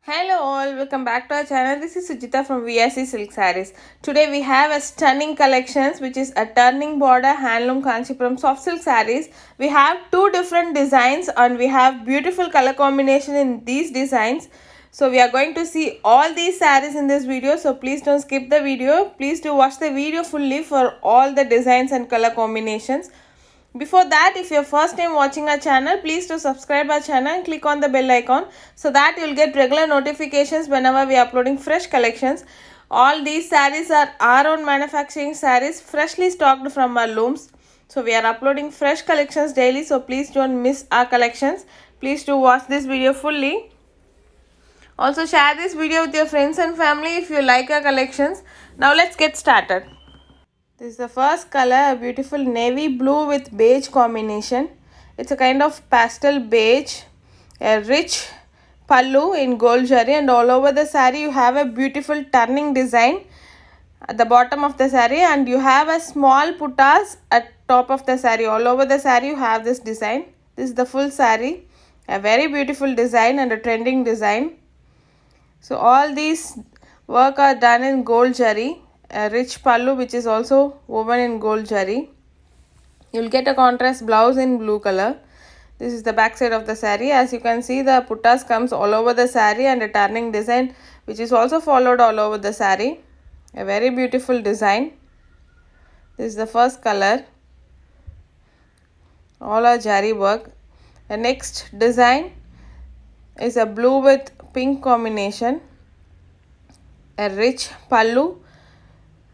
Hello all, welcome back to our channel. This is Sujita from vsesilksarees. Today we have a stunning collections which is a turning border handloom kanchipuram soft silk sarees. We have two different designs and we have beautiful color combination in these designs. So we are going to see all these sarees in this video, so please don't skip the video. Please do watch the video fully for all the designs and color combinations. Before that, if you're first time watching our channel, please do subscribe our channel and click on the bell icon so that you'll get regular notifications whenever we are uploading fresh collections. All these sarees are our own manufacturing sarees, freshly stocked from our looms. So we are uploading fresh collections daily, so please don't miss our collections. Please do watch this video fully. Also share this video with your friends and family if you like our collections. Now let's get started. This is the first color, a beautiful navy blue with beige combination. It's a kind of pastel beige, a rich pallu in gold zari, and all over the saree you have a beautiful turning design at the bottom of the saree, and you have a small puttas at top of the saree. All over the saree you have this design. This is the full saree, a very beautiful design and a trending design. So all these work are done in gold zari. A rich pallu which is also woven in gold zari. You'll get a contrast blouse in blue color. This is the back side of the saree. As you can see, the puttas comes all over the saree and a turning design which is also followed all over the saree. A very beautiful design. This is the first color. All are zari work. The next design is a blue with pink combination. A rich pallu.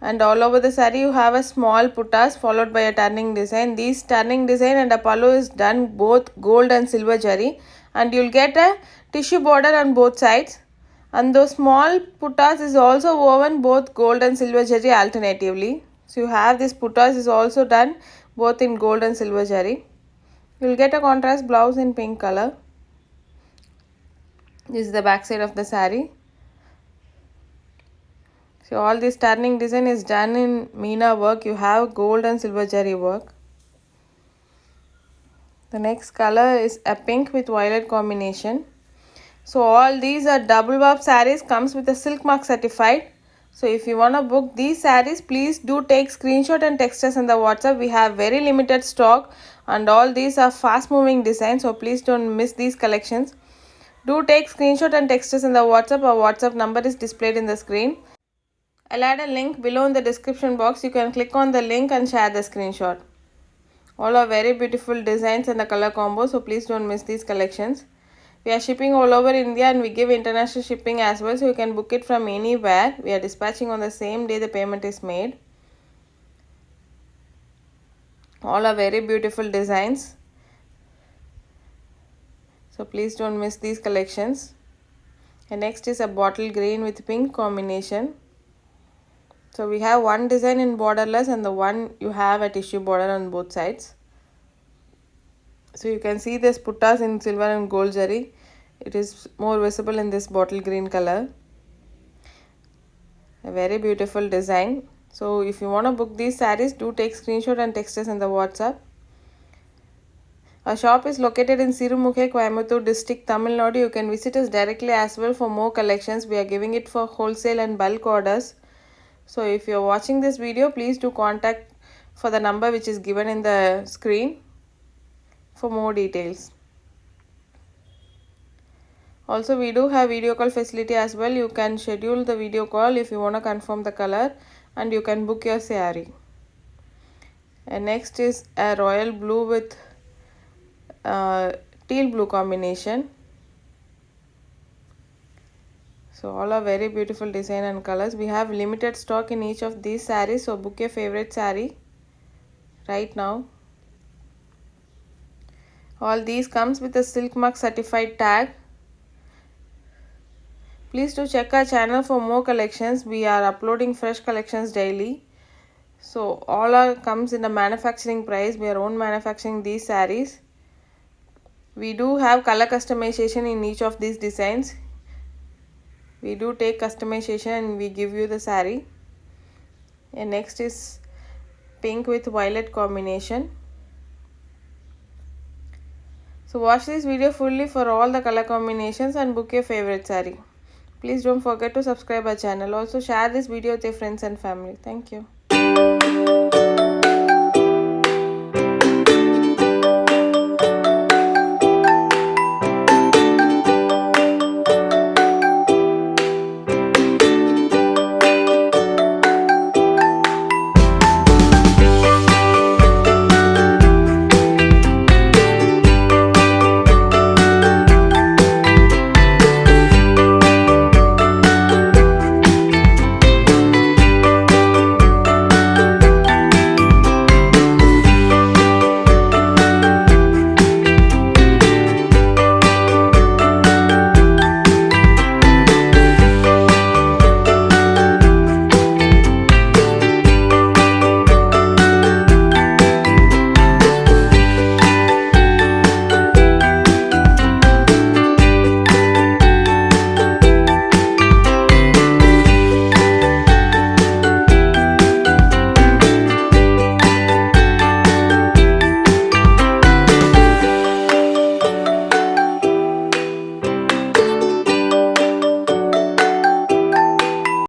And all over the saree you have a small puttas followed by a turning design. These turning design and a pallu is done both gold and silver zari, and you'll get a tissue border on both sides, and those small puttas is also woven both gold and silver zari alternatively. So you have this puttas is also done both in gold and silver zari. You'll get a contrast blouse in pink color. This is the back side of the saree. So all this turning design is done in Meena work. You have gold and silver zari work. The next color is a pink with violet combination. So all these are double warp sarees, comes with a SILKMARK certified. So if you want to book these sarees, please do take screenshot and text us in the WhatsApp. We have very limited stock and all these are fast moving designs, so please don't miss these collections. Do take screenshot and text us in the WhatsApp. Our WhatsApp number is displayed in the screen. I'll add a link below in the description box. You can click on the link and share the screenshot. All are very beautiful designs and the color combo, so please don't miss these collections. We are shipping all over India and we give international shipping as well, so you can book it from anywhere. We are dispatching on the same day the payment is made. All are very beautiful designs, so please don't miss these collections. And next is a bottle green with pink combination. So we have one design in borderless and the one you have a tissue border on both sides. So you can see this puttas in silver and gold zari. It is more visible in this bottle green color. A very beautiful design. So if you want to book these sarees, do take screenshot and text us in the WhatsApp. Our shop is located in Sirumukhe, Coimbatore district, Tamil Nadu. You can visit us directly as well for more collections. We are giving it for wholesale and bulk orders. So if you are watching this video, please do contact for the number which is given in the screen for more details. Also, we do have video call facility as well. You can schedule the video call if you want to confirm the color, and you can book your saree. And next is a royal blue with teal blue combination. So all are very beautiful design and colors. We have limited stock in each of these sarees, so book your favorite saree right now. All these comes with a SILKMARK certified tag. Please do check our channel for more collections. We are uploading fresh collections daily. So all are comes in a manufacturing price. We are own manufacturing these sarees. We do have color customization in each of these designs. We do take customization and we give you the saree. And next is pink with violet combination. So watch this video fully for all the color combinations and book your favorite saree. Please don't forget to subscribe our channel. Also share this video with your friends and family. Thank you.